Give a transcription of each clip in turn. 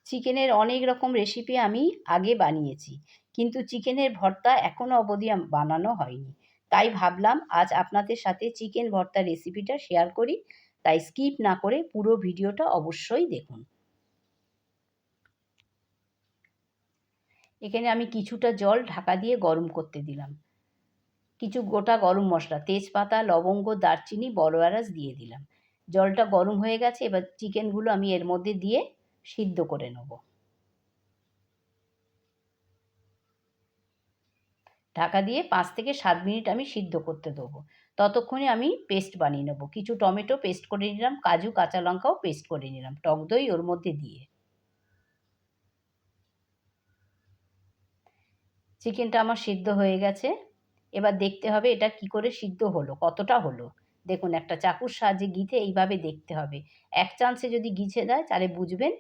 চিকেনের অনেক রকম রেসিপি আমি আগে বানিয়েছি, কিন্তু চিকেনের ভর্তা এখনও অবধি বানানো হয়নি। তাই ভাবলাম আজ আপনাদের সাথে চিকেন ভর্তার রেসিপিটা শেয়ার করি। তাই স্কিপ না করে পুরো ভিডিওটা অবশ্যই দেখুন। এখানে আমি কিছুটা জল ঢাকা দিয়ে গরম করতে দিলাম। কিছু গোটা গরম মশলা, তেজপাতা, লবঙ্গ, দারচিনি, বড় এলাচ দিয়ে দিলাম। জলটা গরম হয়ে গেছে, এবার চিকেনগুলো আমি এর মধ্যে দিয়ে সিদ্ধ করে নেব। ঢাকা দিয়ে 5 থেকে 7 মিনিট আমি সিদ্ধ করতে দেবো। ততক্ষণে আমি পেস্ট বানিয়ে নেব। কিছু টমেটো পেস্ট করে নিলাম, কাজু, কাঁচা লঙ্কাও পেস্ট করে নিলাম টক দই ওর মধ্যে দিয়ে। চিকেনটা আমার সিদ্ধ হয়ে গেছে। এবার দেখতে হবে এটা কি করে সিদ্ধ হলো, কতটা হলো। দেখুন একটা চাকুর সাহায্যে গিঁথে এইভাবে দেখতে হবে। এক চান্সে যদি গিছে দেয় তাহলে বুঝবেন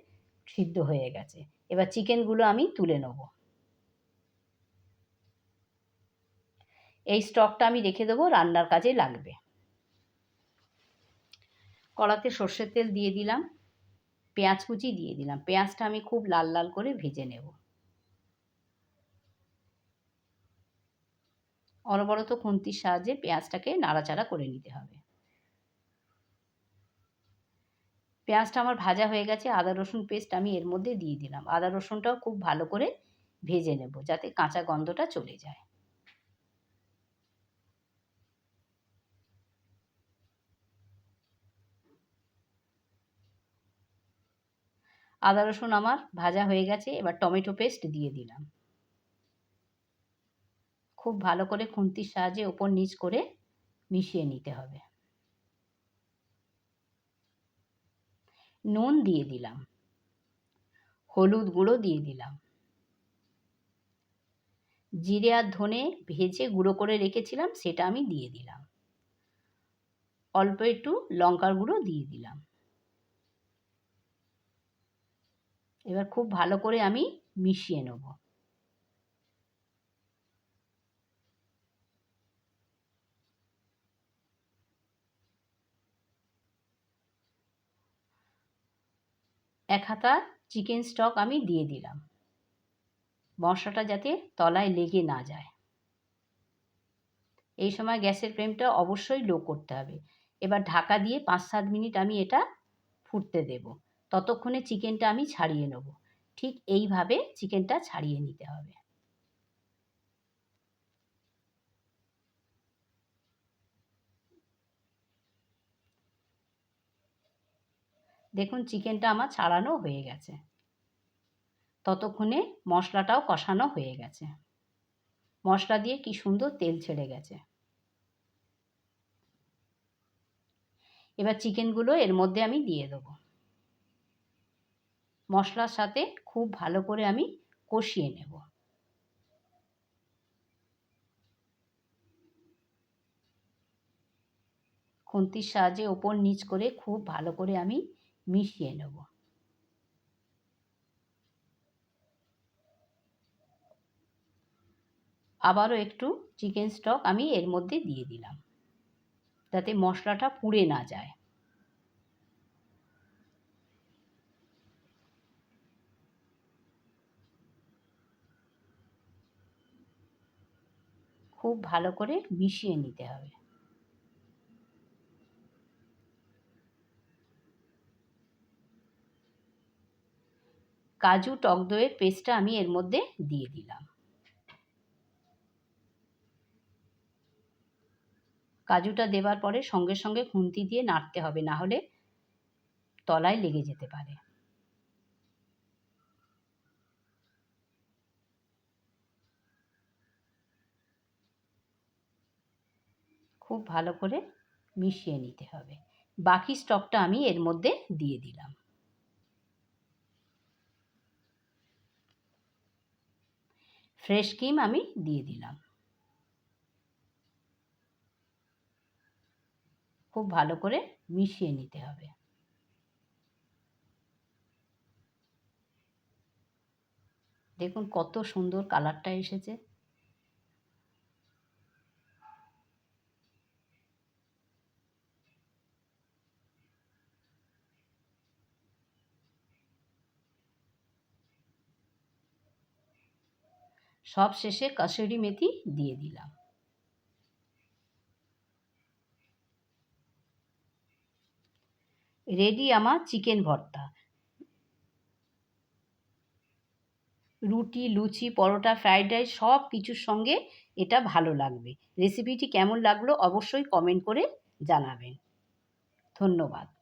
সিদ্ধ হয়ে গেছে। এবার চিকেনগুলো আমি তুলে নেব। এই স্টকটা আমি রেখে দেবো, রান্নার কাজে লাগবে। কড়াতে সর্ষের তেল দিয়ে দিলাম, পেঁয়াজ কুচি দিয়ে দিলাম। পেঁয়াজটা আমি খুব লাল লাল করে ভেজে নেব। অনবরত খুন্তির সাহায্যে পেঁয়াজটাকে নাড়াচাড়া করে নিতে হবে। পেঁয়াজটা আমার ভাজা হয়ে গেছে। আদা রসুন পেস্ট আমি এর মধ্যে দিয়ে দিলাম। আদা রসুনটাও খুব ভালো করে ভেজে নেব যাতে কাঁচা গন্ধটা চলে যায়। আদা রসুন আমার ভাজা হয়ে গেছে। এবার টমেটো পেস্ট দিয়ে দিলাম। খুব ভালো করে খুন্তির সাহায্যে ওপর নিচ করে মিশিয়ে নিতে হবে। নুন দিয়ে দিলাম, হলুদ গুঁড়ো দিয়ে দিলাম, জিরে আর ধনে ভেজে গুঁড়ো করে রেখেছিলাম সেটা আমি দিয়ে দিলাম। অল্প একটু লঙ্কার গুঁড়ো দিয়ে দিলাম। এবার খুব ভালো করে আমি মিশিয়ে নেব। এক হাতা চিকেন স্টক আমি দিয়ে দিলাম, মশলাটা যাতে তলায় লেগে না যায়। এই সময় গ্যাসের ফ্লেমটা অবশ্যই লো করতে হবে। এবার ঢাকা দিয়ে 5-7 মিনিট আমি এটা ফুটতে দেব। ততক্ষণে চিকেনটা আমি ছাড়িয়ে নেব। ঠিক এইভাবে চিকেনটা ছাড়িয়ে নিতে হবে। দেখুন চিকেনটা আমার ছাড়ানো হয়ে গেছে। ততক্ষণে মশলাটাও কষানো হয়ে গেছে। মশলা দিয়ে কি সুন্দর তেল ছেড়ে গেছে। এবার চিকেনগুলো এর মধ্যে আমি দিয়ে দেবো। মশলার সাথে খুব ভালো করে আমি কষিয়ে নেব। খুন্তির সাহায্যে ওপর নিচ করে খুব ভালো করে আমি মিশিয়ে নেব। আবারও একটু চিকেন স্টক আমি এর মধ্যে দিয়ে দিলাম যাতে মশলাটা পুড়ে না যায়। খুব ভালো করে মিশিয়ে নিতে হবে। কাজু টক দইয়ের পেস্টটা আমি এর মধ্যে দিয়ে দিলাম। কাজুটা দেওয়ার পরে সঙ্গে সঙ্গে খুন্তি দিয়ে নাড়তে হবে, না হলে তলায় লেগে যেতে পারে। খুব ভালো করে মিশিয়ে নিতে হবে। বাকি স্টকটা আমি এর মধ্যে দিয়ে দিলাম। ফ্রেশ ক্রিম আমি দিয়ে দিলাম। খুব ভালো করে মিশিয়ে নিতে হবে। দেখুন কত সুন্দর কালারটা এসেছে। সব শেষে কাসুরি মেথি দিয়ে দিলাম। রেডি আমার চিকেন ভর্তা। রুটি, লুচি, পরোটা, ফ্রাইড রাইস সব কিছুর সঙ্গে এটা ভালো লাগবে। রেসিপিটি কেমন লাগলো অবশ্যই কমেন্ট করে জানাবেন। ধন্যবাদ।